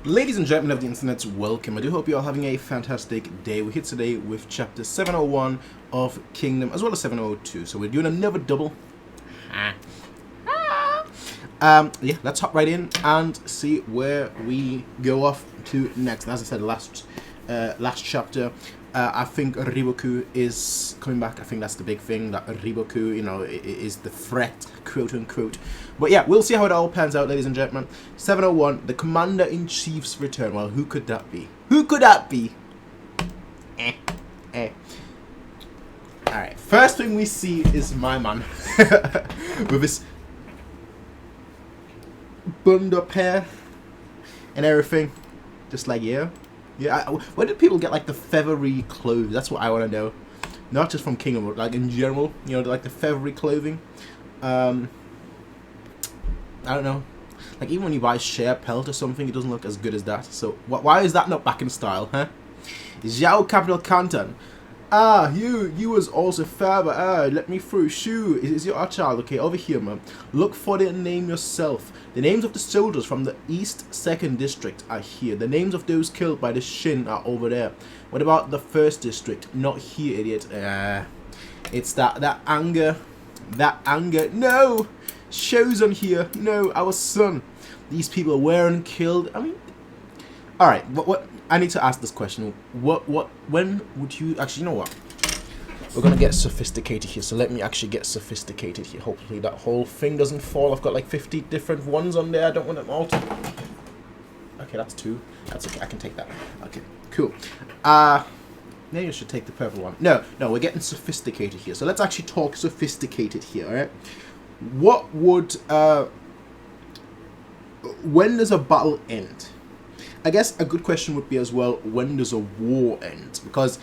Ladies and gentlemen of the internet, welcome. I do hope you are having a fantastic day. We're here today with chapter 701 of Kingdom, as well as 702. So we're doing another double. Yeah, let's hop right in and see where we go off to next. As I said, last chapter, I think Riboku is coming back. I think that's the big thing, that Riboku, is the threat, quote unquote. But yeah, we'll see how it all pans out, ladies and gentlemen. 701, the Commander-in-Chief's return. Well, who could that be? Who could that be? Alright, first thing we see is my man with his bund up hair and everything. Just like, yeah. Where did people get like the feathery clothes? That's what I want to know. Not just from Kingdom, but like in general, like the feathery clothing. I don't know. Like even when you buy share pelt or something, it doesn't look as good as that. So why is that not back in style, huh? Zhao Capital Canton. You was also father. Let me through. Shoo, is your child? Okay, over here, man. Look for the name yourself. The names of the soldiers from the East 2nd District are here. The names of those killed by the Shin are over there. What about the 1st District? Not here, idiot. It's that anger. That anger. No! Shows on here. No, our son. These people weren't killed. I mean, alright, what? I need to ask this question. When would you actually, you know what? We're gonna get sophisticated here, so let me actually get sophisticated here. Hopefully that whole thing doesn't fall. I've got like 50 different ones on there. I don't want them all to. Okay, that's 2. That's okay. I can take that. Okay, cool. Maybe I should take the purple one. No, we're getting sophisticated here. So let's actually talk sophisticated here, alright? What would when does a battle end? I guess a good question would be as well, when does a war end? Because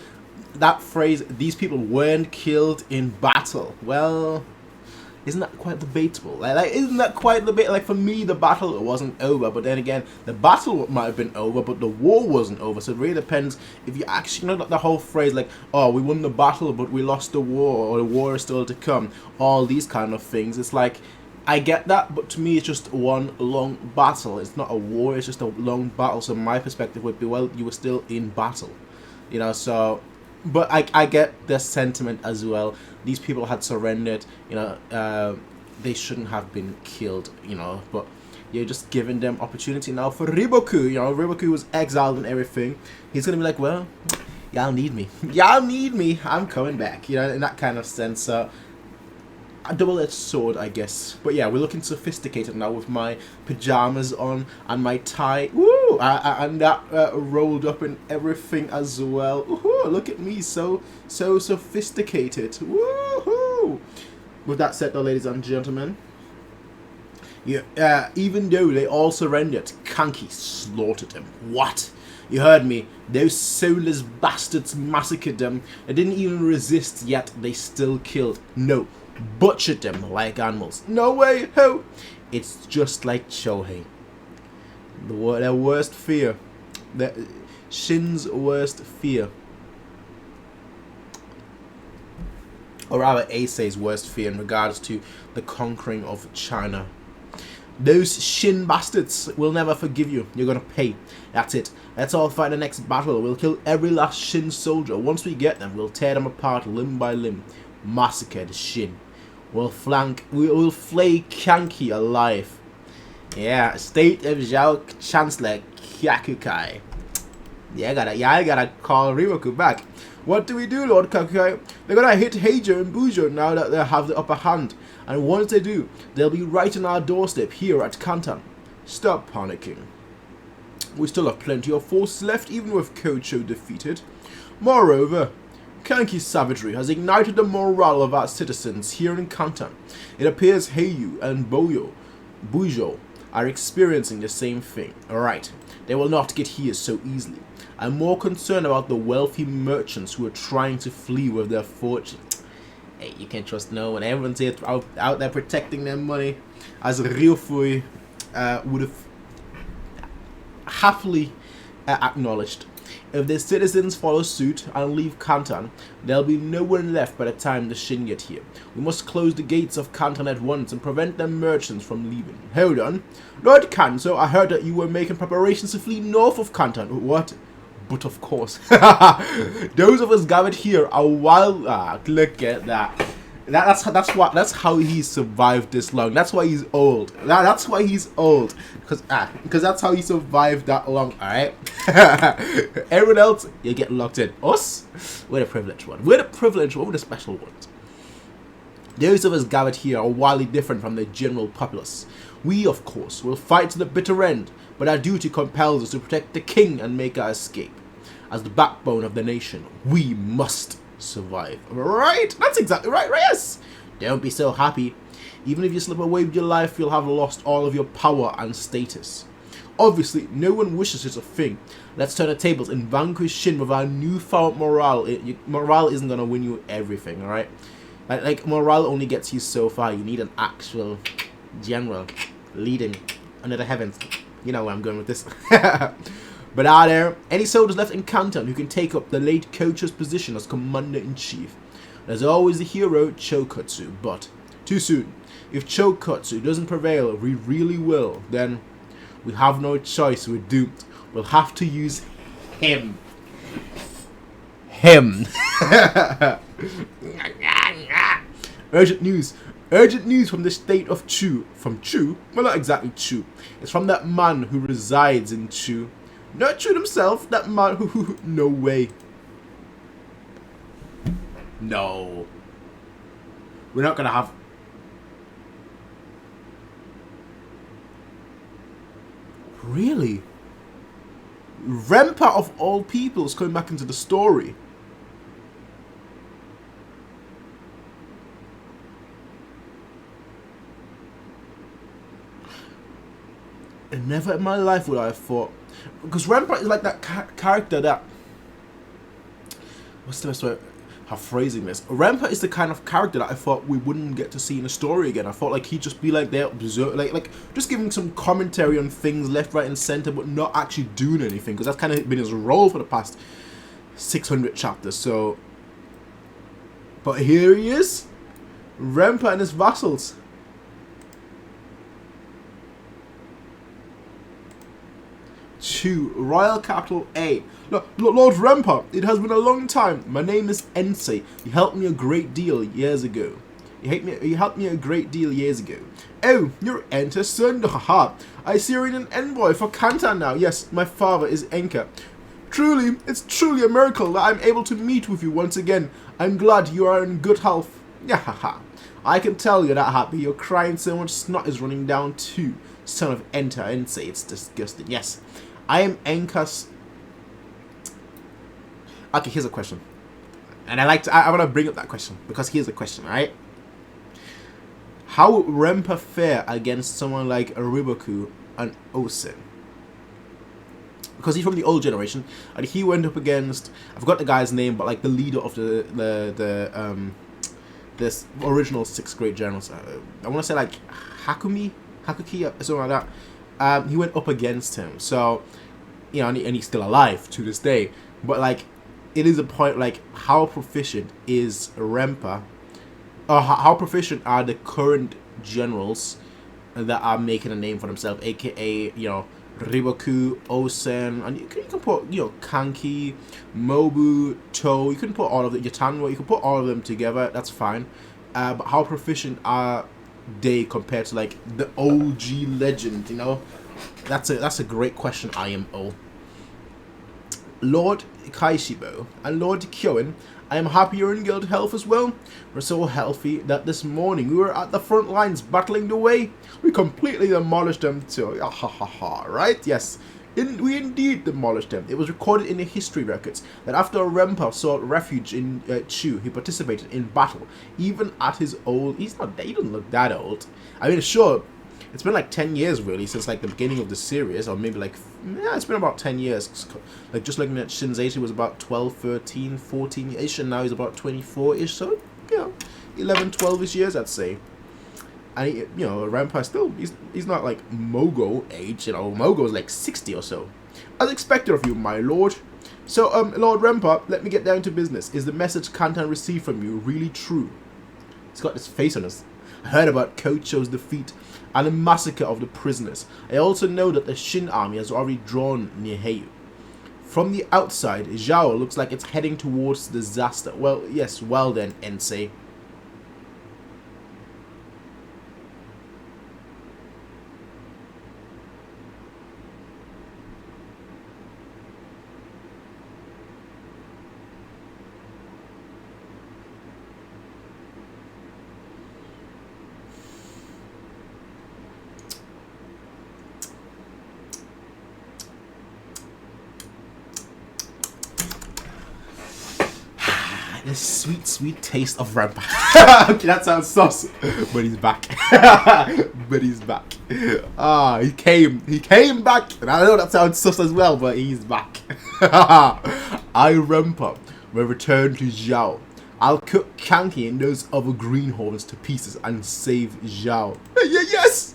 that phrase, these people weren't killed in battle. Well, isn't that quite debatable? Like isn't that quite debatable? Like for me, the battle wasn't over, but then again, the battle might have been over, but the war wasn't over. So it really depends if you actually know the whole phrase, like, oh, we won the battle, but we lost the war, or the war is still to come. All these kind of things. It's like, I get that, but to me, it's just one long battle. It's not a war, it's just a long battle. So my perspective would be, well, you were still in battle. So... But I get the sentiment as well. These people had surrendered, they shouldn't have been killed, but you're just giving them opportunity now for Riboku. Riboku was exiled and everything. He's gonna be like, well, y'all need me. Y'all need me. I'm coming back, in that kind of sense. A double-edged sword, I guess. But yeah, we're looking sophisticated now with my pajamas on and my tie. Woo! And that rolled up and everything as well. Woohoo! Look at me, so sophisticated. Woohoo! With that said, though, ladies and gentlemen, yeah, even though they all surrendered, Kanki slaughtered them. What? You heard me. Those soulless bastards massacred them. They didn't even resist, yet they still killed. No. Butchered them like animals. No way, ho! It's just like Shohei. Their worst fear. Shin's worst fear. Or rather, Aisei's worst fear in regards to the conquering of China. Those Shin bastards will never forgive you. You're gonna pay. That's it. Let's all fight the next battle. We'll kill every last Shin soldier. Once we get them, we'll tear them apart limb by limb. Massacre the Shin. We'll flay Kanki alive. Yeah, State of Zhao Chancellor Kyakukai. I gotta call Riboku back. What do we do, Lord Kyakukai? They're gonna hit Heijo and Bujo now that they have the upper hand. And once they do, they'll be right on our doorstep here at Kantan. Stop panicking. We still have plenty of forces left, even with Kocho defeated. Moreover, Kanki's savagery has ignited the morale of our citizens here in Kantan. It appears Heiyu and Bujo are experiencing the same thing. Alright, they will not get here so easily. I'm more concerned about the wealthy merchants who are trying to flee with their fortune. Hey, you can't trust no one. Everyone's here out there protecting their money. As Ryofui would have happily acknowledged. If the citizens follow suit and leave Canton, there'll be no one left by the time the Shin get here. We must close the gates of Canton at once and prevent the merchants from leaving. Hold on. Lord Kanzo, I heard that you were making preparations to flee north of Canton. What? But of course. Those of us gathered here are wild. Look at that. That's how he survived this long. That's why he's old. That's why he's old. Because that's how he survived that long. Alright? Everyone else, you get locked in. Us? We're the privileged one. We're the privileged one. We're the special ones. Those of us gathered here are wildly different from the general populace. We, of course, will fight to the bitter end, but our duty compels us to protect the king and make our escape. As the backbone of the nation, we must survive. Right? That's exactly right, yes! Don't be so happy. Even if you slip away with your life, you'll have lost all of your power and status. Obviously, no one wishes such a thing. Let's turn the tables and vanquish Shin with our newfound morale. Morale isn't gonna win you everything, alright? Like, morale only gets you so far. You need an actual general leading under the heavens. You know where I'm going with this. But are there any soldiers left in Canton who can take up the late coach's position as commander-in-chief? There's always the hero Chokotsu, but too soon. If Chokotsu doesn't prevail, we really will, then we have no choice, we're doomed. We'll have to use him. Urgent news. Urgent news from the state of Chu. From Chu? Well, not exactly Chu. It's from that man who resides in Chu. Not Chu himself, that man who... No way. No. We're not gonna have... Really? Rempa of all people is coming back into the story. And never in my life would I have thought... Because Rempa is like that character that... What's the best way of phrasing this? Rempa is the kind of character that I thought we wouldn't get to see in the story again. I thought like he'd just be like there, like just giving some commentary on things left, right, and center, but not actually doing anything. Because that's kind of been his role for the past 600 chapters. So, but here he is, Rempa and his vassals. Chu, Royal Capital A. Lord Rempa, it has been a long time. My name is Ensei. You helped me a great deal years ago. You helped me a great deal years ago. Oh, you're Enka's son. Haha. I see you're an envoy for Canton now. Yes, my father is Enka. Truly, it's truly a miracle that I'm able to meet with you once again. I'm glad you are in good health. Yahaha. I can tell you're that happy. You're crying so much snot is running down too. Son of Ensei. It's disgusting. Yes. I am Enka's... Okay, here's a question. And I want to bring up that question. Because here's the question, right? How would Rempa fare against someone like Riboku and Osen? Because he's from the old generation. And he went up against... I forgot the guy's name, but like the leader of this original 6th grade generals. I want to say like Hakuki, something like that. He went up against him, so you know, and he's still alive to this day. But like, it is a point like how proficient is Rempa, or how proficient are the current generals that are making a name for themselves, aka you know Riboku, Osen, and you can put you know Kanki, Mobu, To. You can put all of the Yatanwa. You can put all of them together. That's fine. But how proficient are they compared to like the OG legend, you know? That's a great question, IMO. Lord Kaishibo and Lord Kyoin, I am happy you're in good health as well. We're so healthy that this morning we were at the front lines battling the way. We completely demolished them too. Ha ha ha, right? Yes. We indeed demolished them. It was recorded in the history records that after Rempa sought refuge in Chu, he participated in battle. Even at his old... He doesn't look that old. I mean, sure, it's been like 10 years really since like the beginning of the series, or maybe like... Yeah, it's been about 10 years. Like just looking at Shin's age, he was about 12, 13, 14-ish, and now he's about 24-ish, so, you know, 11, 12-ish years, I'd say. And he, you know, Rempa still, he's not like Mogo age, you know, Mogo's like 60 or so. As expected of you, my lord. So, Lord Rempa, let me get down to business. Is the message Kantan received from you really true? He's got this face on us. I heard about Kocho's defeat and the massacre of the prisoners. I also know that the Shin army has already drawn near Heiau. From the outside, Zhao looks like it's heading towards disaster. Well, yes, well then, Ensei. The sweet, sweet taste of Rampa. Okay, that sounds sus, but he's back. But he's back. He came back, and I know that sounds sus as well, but he's back. I Rampa will return to Zhao. I'll cook Kanki and those other greenhorns to pieces and save Zhao. Yes!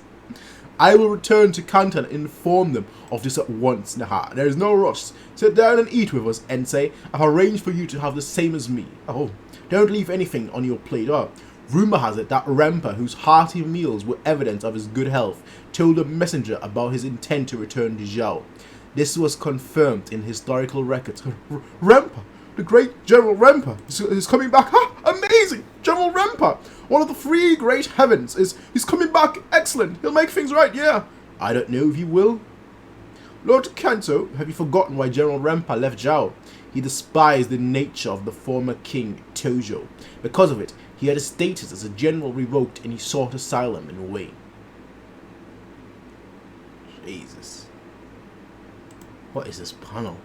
I will return to Kantan and inform them of this at once, Naha. There is no rush. Sit down and eat with us, Ensei. I've arranged for you to have the same as me. Oh, don't leave anything on your plate. Oh, rumor has it that Rempa, whose hearty meals were evidence of his good health, told a messenger about his intent to return to Zhao. This was confirmed in historical records. Rempa, the great General Rempa, is coming back. Amazing! General Rempa, one of the three great heavens, he's coming back. Excellent. He'll make things right, yeah. I don't know if he will. Lord Kanto, have you forgotten why General Rempa left Zhao? He despised the nature of the former king, Tojo. Because of it, he had his status as a general revoked and he sought asylum in a way. Jesus. What is this panel?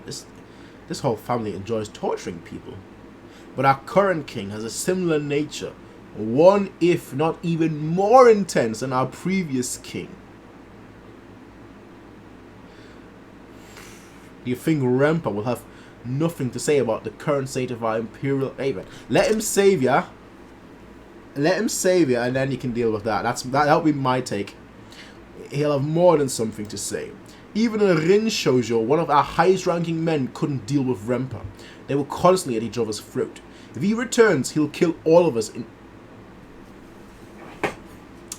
This whole family enjoys torturing people. But our current king has a similar nature, one if not even more intense than our previous king. Do you think Rempa will have nothing to say about the current state of our imperial haven? Let him save ya. Let him save ya, and then you can deal with that. That'll be my take. He'll have more than something to say. Even in Rin Shoujo, one of our highest ranking men couldn't deal with Rempa. They were constantly at each other's throat. If he returns, he'll kill all of us.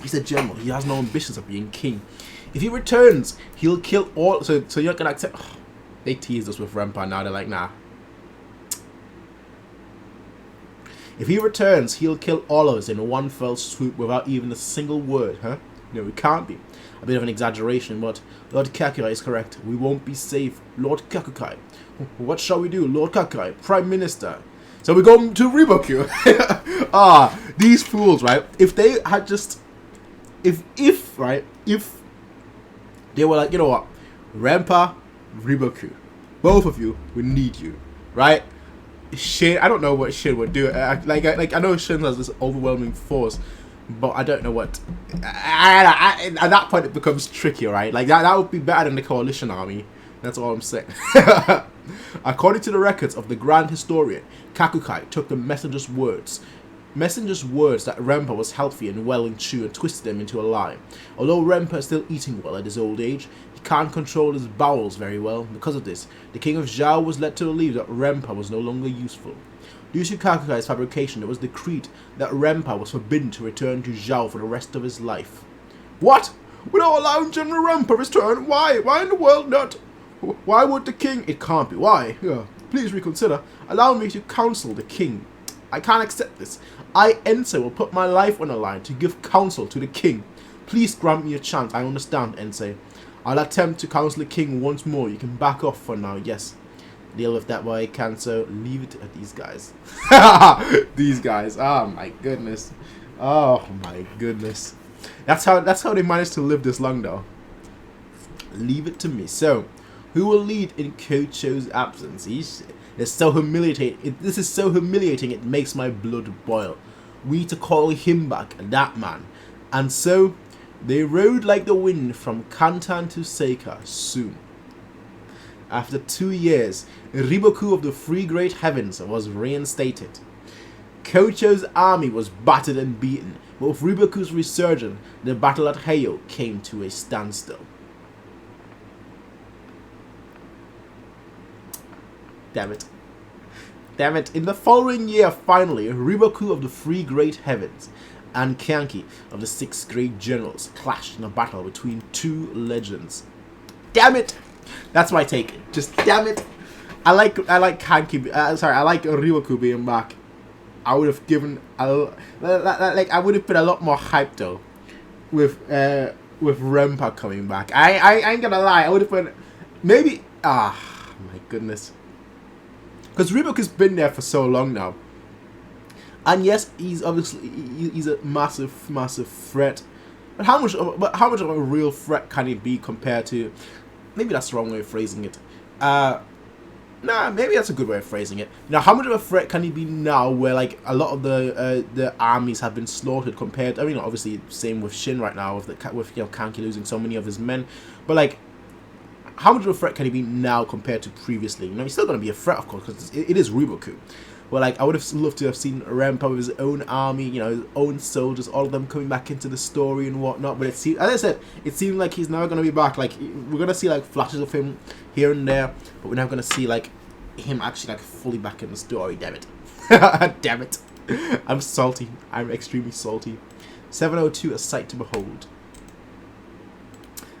He's a general. He has no ambitions of being king. If he returns, he'll kill all. So you're not gonna accept. They teased us with Rempa. Now they're like, nah. If he returns, he'll kill all of us in one fell swoop without even a single word, huh? No, it can't be. A bit of an exaggeration, but Lord Kakukai is correct. We won't be safe. Lord Kakukai. What shall we do? Lord Kakukai, Prime Minister. So we go to Riboku. These fools, right? If they had just... If they were like, you know what? Rempa, Riboku. Both of you, we need you. Right? Shin, I don't know what Shin would do. I know Shin has this overwhelming force, but I don't know what. At that point, it becomes tricky, right? Like that would be better than the coalition army. That's all I'm saying. According to the records of the Grand Historian, Kakukai took the messenger's words that Rempa was healthy and well in chew and twisted them into a lie. Although Rempa is still eating well at his old age, he can't control his bowels very well. Because of this, the king of Zhao was led to believe that Rempa was no longer useful. Due to Kakukai's fabrication, it was decreed that Rempa was forbidden to return to Zhao for the rest of his life. What? Without allowing General Rempa return? Why? Why in the world not? Why would the king? It can't be. Why? Yeah. Please reconsider. Allow me to counsel the king. I can't accept this. I, Ensei, will put my life on the line to give counsel to the king. Please grant me a chance. I understand, Ensei. I'll attempt to counsel the king once more. You can back off for now. Yes. Deal with that while I can, so leave it at these guys. These guys. Oh my goodness. Oh my goodness. That's how they managed to live this long though. Leave it to me. So, who will lead in Kocho's absence? It's so humiliating. This is so humiliating it makes my blood boil. We need to call him back, that man. And so they rode like the wind from Kantan to Seika soon. After 2 years, Riboku of the Three Great Heavens was reinstated. Kocho's army was battered and beaten, but with Riboku's resurgence, the battle at Heiau came to a standstill. Damn it. Damn it. In the following year, finally, Riboku of the Three Great Heavens and Kanki of the Six Great Generals clashed in a battle between two legends. Damn it! That's my take. Just damn it. I like Kanki. I like Riboku being back. I would have given I would have been a lot more hyped though with Rempa coming back. I ain't gonna lie. I would have been maybe my goodness. Because Riboku's been there for so long now. And yes, he's obviously he's a massive threat. But how much of a real threat can he be compared to, maybe that's the wrong way of phrasing it. Nah, maybe that's a good way of phrasing it. Now, how much of a threat can he be now where like a lot of the armies have been slaughtered compared, I mean obviously same with Shin right now with Kanki losing so many of his men, but like how much of a threat can he be now compared to previously? You know, he's still going to be a threat, of course, because it is Riboku. But like, I would have loved to have seen Rempa with his own army, you know, his own soldiers, all of them coming back into the story and whatnot. But it seemed, as I said, it seemed like he's never going to be back. Like, we're going to see like flashes of him here and there, but we're never going to see like him actually like fully back in the story. Damn it. Damn it. I'm salty. I'm extremely salty. 702, a sight to behold.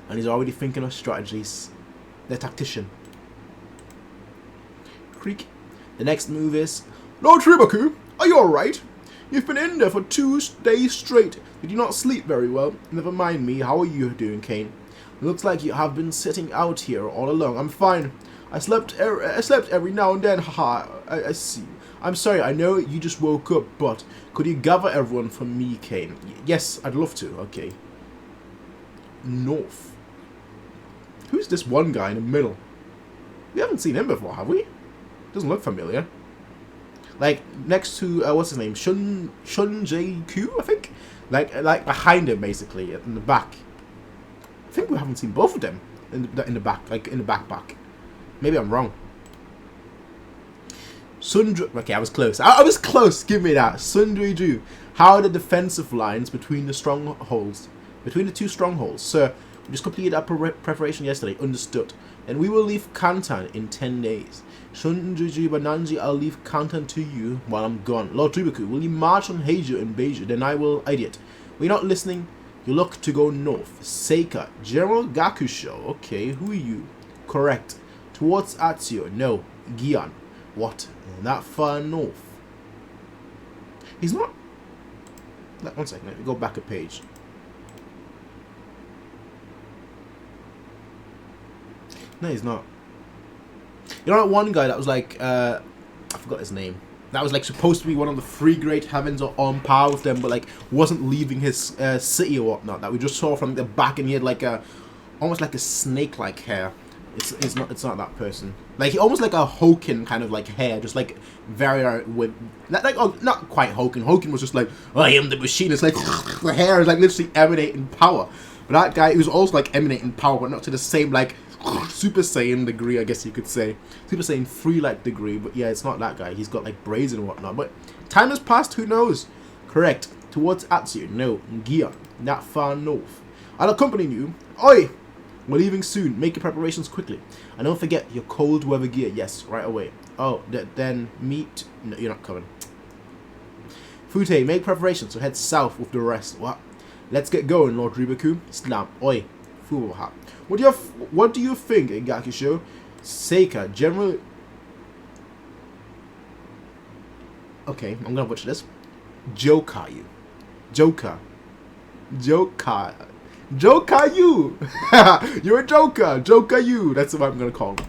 And he's already thinking of strategies. The tactician. Creak. The next move is, Lord Riboku, are you alright? You've been in there for 2 days straight. Did you not sleep very well? Never mind me. How are you doing, Kane? Looks like you have been sitting out here all along. I'm fine. I slept every now and then. Haha. I see. I'm sorry. I know you just woke up, but could you gather everyone for me, Kane? Yes, I'd love to. Okay. North. Who's this one guy in the middle? We haven't seen him before, have we? Doesn't look familiar. Like next to what's his name, Shun Jae-kyu, I think. Like behind him, basically, in the back. I think we haven't seen both of them in the back, like in the backpack. Maybe I'm wrong. Okay, I was close. I was close. Give me that. Sundri-ju. How are the defensive lines between the strongholds? Between the two strongholds, sir. We just completed our preparation yesterday. Understood. And we will leave Kantan in 10 days. Shunjuju Bananji, I'll leave Kantan to you while I'm gone. Lord Riboku, will you march on Heiju and Beiju? Then I will. Idiot. We're not listening. You look to go north. Seika. General Gakusho. Okay, who are you? Correct. Towards Atsuyo. No. Gian. What? That far north. He's not. One second. Let me go back a page. No, he's not. You know that one guy that was like, I forgot his name. That was like supposed to be one of the 3 great heavens or on par with them, but like wasn't leaving his city or whatnot. That we just saw from the back, and he had like almost like a snake-like hair. It's not that person. Like almost like a Hokin kind of like hair, just like very with not quite Hokin. Hokin was just like, I am the machine. It's like the hair is like literally emanating power. But that guy, he was also like emanating power, but not to the same like Super Saiyan degree, I guess you could say. Super Saiyan 3 like degree, but yeah, it's not that guy. He's got like braids and whatnot. But time has passed, who knows? Correct. Towards Atsuyu, no. Gia, not far north. I'll accompany you. Oi! We're leaving soon. Make your preparations quickly. And don't forget your cold weather gear. Yes, right away. Oh, then meet. No, you're not coming. Fute, make preparations to head south with the rest. What? Let's get going, Lord Riboku. Slam. Oi. Fuha. What do you think, Gakusho? Seika, General. Okay, I'm gonna butcher this. Jokayu. Joker. Jokayu! You're a joker! Jokayu! That's what I'm gonna call him.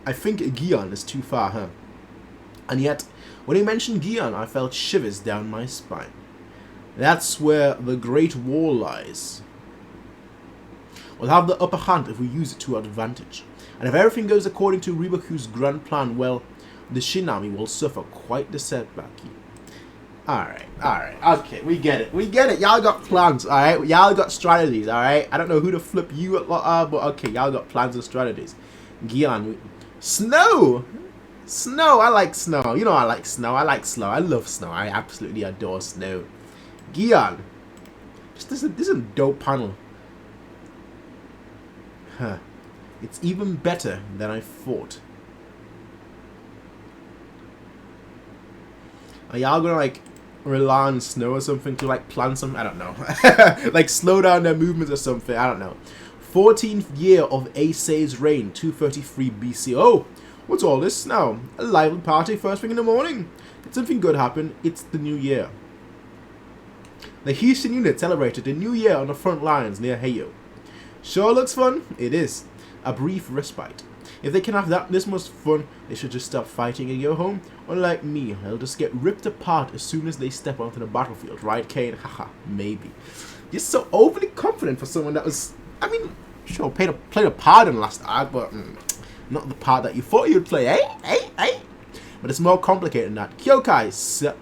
I think Gion is too far, huh? And yet, when he mentioned Gion, I felt shivers down my spine. That's where the Great Wall lies. We'll have the upper hand if we use it to our advantage. And if everything goes according to Riboku's grand plan, well, the Shinami will suffer quite the setback. Alright, okay, we get it, y'all got plans, alright, y'all got strategies, alright, I don't know who to flip you are, but okay, y'all got plans and strategies. Gian, Snow, I like snow, you know I like snow, I love snow, I absolutely adore snow. Gian, this is a dope panel. Huh, it's even better than I thought. Are y'all gonna like rely on snow or something to like plan something? I don't know. Like slow down their movements or something. I don't know. 14th year of Aesei's reign, 233 BC. Oh, what's all this now? A lively party first thing in the morning. Did something good happen? It's the new year. The Houston unit celebrated the new year on the front lines near Heyo. Sure looks fun? It is. A brief respite. If they can have this much fun, they should just stop fighting and go home. Unlike me, they'll just get ripped apart as soon as they step onto the battlefield, right, Kane? Haha, maybe. You're so overly confident for someone that was, I mean, sure, played a part in the last arc, but not the part that you thought you'd play, eh? But it's more complicated than that. Kyokai, sup?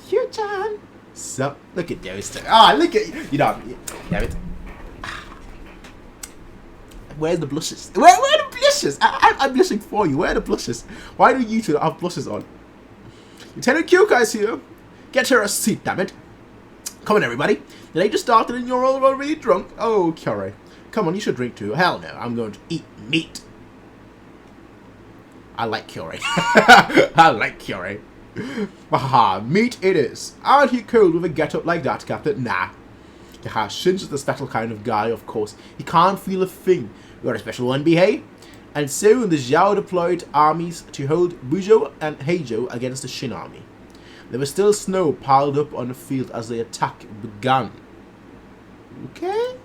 Kyo-chan, sup? Look at those two. Ah, look at you. You know, damn it. Where's the blushes? Where are the blushes? I'm blushing for you. Where are the blushes? Why do you two not have blushes on? Lieutenant Kyokai's here. Get her a seat, damn it. Come on, everybody. The day just started and you're all already drunk. Oh, Kyore. Come on, you should drink too. Hell no, I'm going to eat meat. I like Kyore. I like Kyore. Haha, meat it is. Aren't you cold with a get-up like that, Captain? Nah. Haha, Shin's the special kind of guy, of course. He can't feel a thing. You're a special one, behave. And so the Zhao deployed armies to hold Buzhou and Heijo against the Shin army. There was still snow piled up on the field as the attack began. Okay.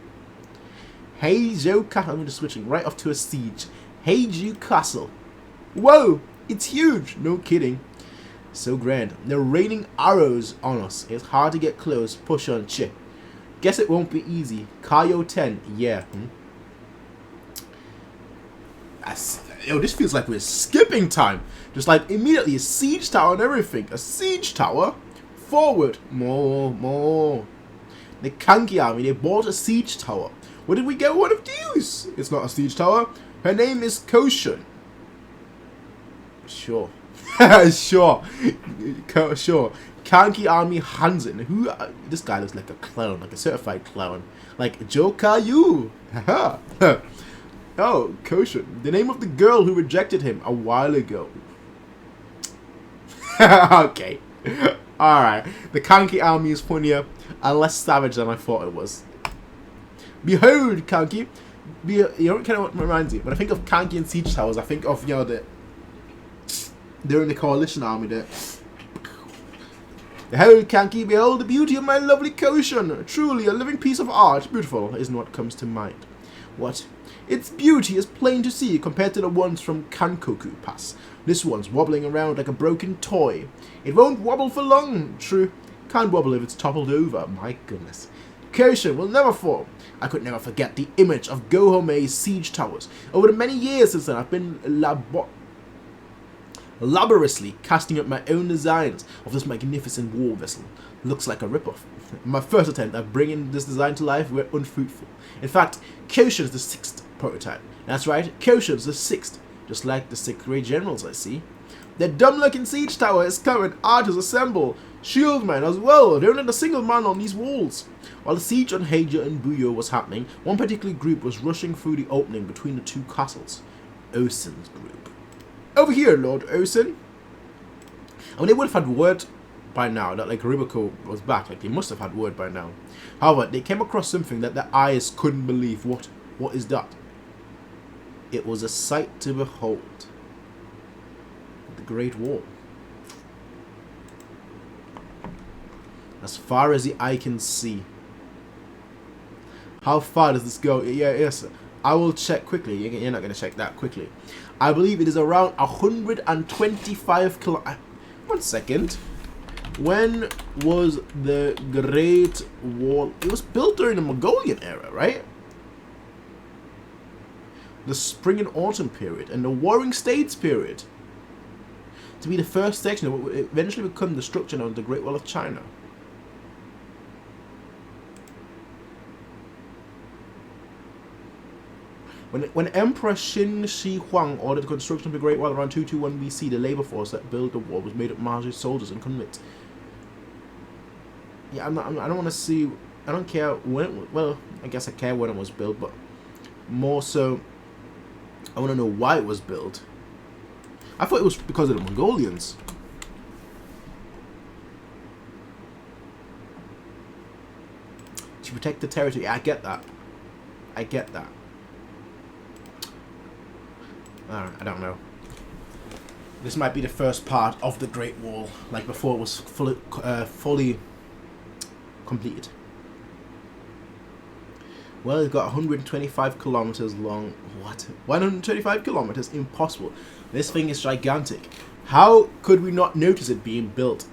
Heijo Castle. I'm just switching right off to a siege. Heijo Castle. Whoa! It's huge! No kidding. So grand. They're raining arrows on us. It's hard to get close. Push on Chi. Guess it won't be easy. Kaio 10. Yeah. Yo, this feels like we're skipping time. Just like immediately a siege tower and everything. A siege tower? Forward. More. The Kanki army, they bought a siege tower. Where did we get one of these? It's not a siege tower. Her name is Koshin. Sure. Sure. Kanki army Hansen. Who? This guy looks like a clown, like a certified clown. Like Jokayu. Haha. Oh, Koshin. The name of the girl who rejected him a while ago. Okay. Alright. The Kanki army is funnier and less savage than I thought it was. Behold, Kanki. You know what kind of reminds me? When I think of Kanki and siege towers, I think of, you know, they're in the coalition army there. Behold, Kanki, behold the beauty of my lovely Koshin. Truly a living piece of art. Beautiful isn't what comes to mind. What? Its beauty is plain to see compared to the ones from Kankoku Pass. This one's wobbling around like a broken toy. It won't wobble for long. True. Can't wobble if it's toppled over. My goodness. Koshin will never fall. I could never forget the image of Gohomei's siege towers. Over the many years since then, I've been laboriously casting up my own designs of this magnificent war vessel. Looks like a ripoff. My first attempt at bringing this design to life were unfruitful. In fact, Koshin's the 6th prototype. That's right, Koshin's the 6th. Just like the 6 great generals I see. The dumb-looking siege tower is coming. Archers assemble. Shieldmen as well. There isn't a single man on these walls. While the siege on Heijo and Buyo was happening, one particular group was rushing through the opening between the two castles. Osen's group. Over here, Lord Osen. I mean, they would have had word by now that like Riboko was back. Like they must have had word by now. However, they came across something that their eyes couldn't believe. What is that? It was a sight to behold. The Great Wall. As far as the eye can see. How far does this go? Yes. I will check quickly. You're not going to check that quickly. I believe it is around 125 kilometers. 1 second. When was the Great Wall? It was built during the Mongolian era, right? The Spring and Autumn period and the Warring States period. To be the first section that would eventually become the structure of the Great Wall of China. When Emperor Qin Shi Huang ordered the construction of the Great Wall around 221 BC, the labor force that built the wall was made up largely of soldiers and convicts. Yeah, I don't want to see. I don't care when. Well, I guess I care when it was built, but more so, I want to know why it was built. I thought it was because of the Mongolians. protect the territory. I get that. I get that. I don't know. This might be the first part of the Great Wall, like before it was fully completed. Well, it's got 125 kilometers long. What? 125 kilometers? Impossible. This thing is gigantic. How could we not notice it being built?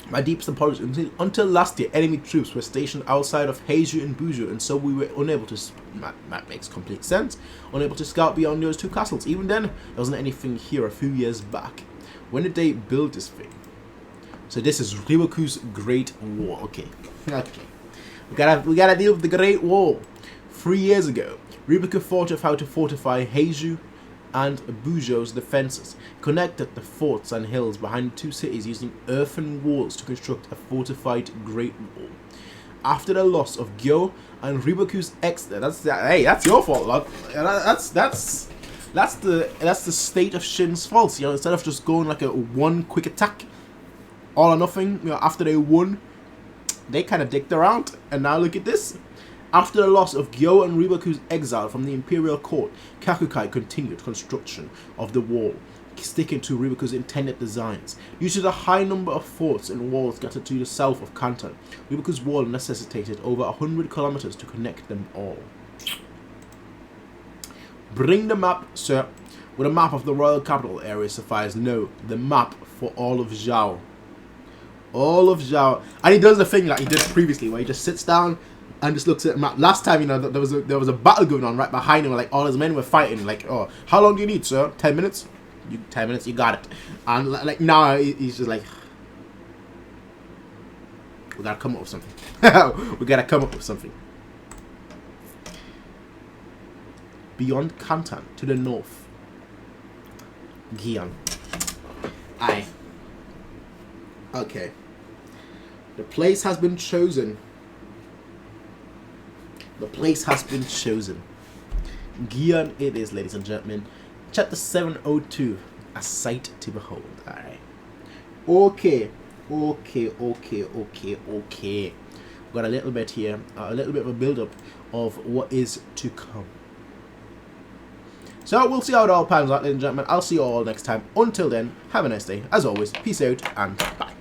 My deepest apologies. Until last year, enemy troops were stationed outside of Heiju and Buju, and so we were unable to... That makes complete sense. Unable to scout beyond those two castles. Even then, there wasn't anything here a few years back. When did they build this thing? So this is Ryuku's Great Wall. Okay. Okay. We gotta deal with the Great Wall. 3 years ago, Ryuku thought of how to fortify Heiju and Bujo's defenses, connected the forts and hills behind the two cities using earthen walls to construct a fortified Great Wall. After the loss of Gyo and Ryuku's exit, that's your fault, lad. That's the state of Shin's fault. You know, instead of just going like a one quick attack, all or nothing. You know, after they won, they kind of dicked around, and now look at this. After the loss of Gyo and Ryuku's exile from the imperial court, Kakukai continued construction of the wall, sticking to Ryuku's intended designs. Due to the high number of forts and walls scattered to the south of Kanton, Ryuku's wall necessitated over 100 kilometers to connect them all. Bring the map, sir. Would a map of the royal capital area suffice? No, the map for all of Zhao. All of Zhao. And he does the thing like he did previously, where he just sits down and just looks at the map. Last time, you know, there was a battle going on right behind him, like all his men were fighting. Like, oh, how long do you need, sir? 10 minutes? 10 minutes, you got it. And like now, he's just like, we gotta come up with something. We gotta come up with something. Beyond Kantan, to the north, Gion. Aye. Okay. The place has been chosen. The place has been chosen. Gion it is, ladies and gentlemen. Chapter 702. A sight to behold. Alright. Okay. Okay. We've got a little bit here. A little bit of a build-up of what is to come. So we'll see how it all pans out, ladies and gentlemen. I'll see you all next time. Until then, have a nice day. As always, peace out and bye.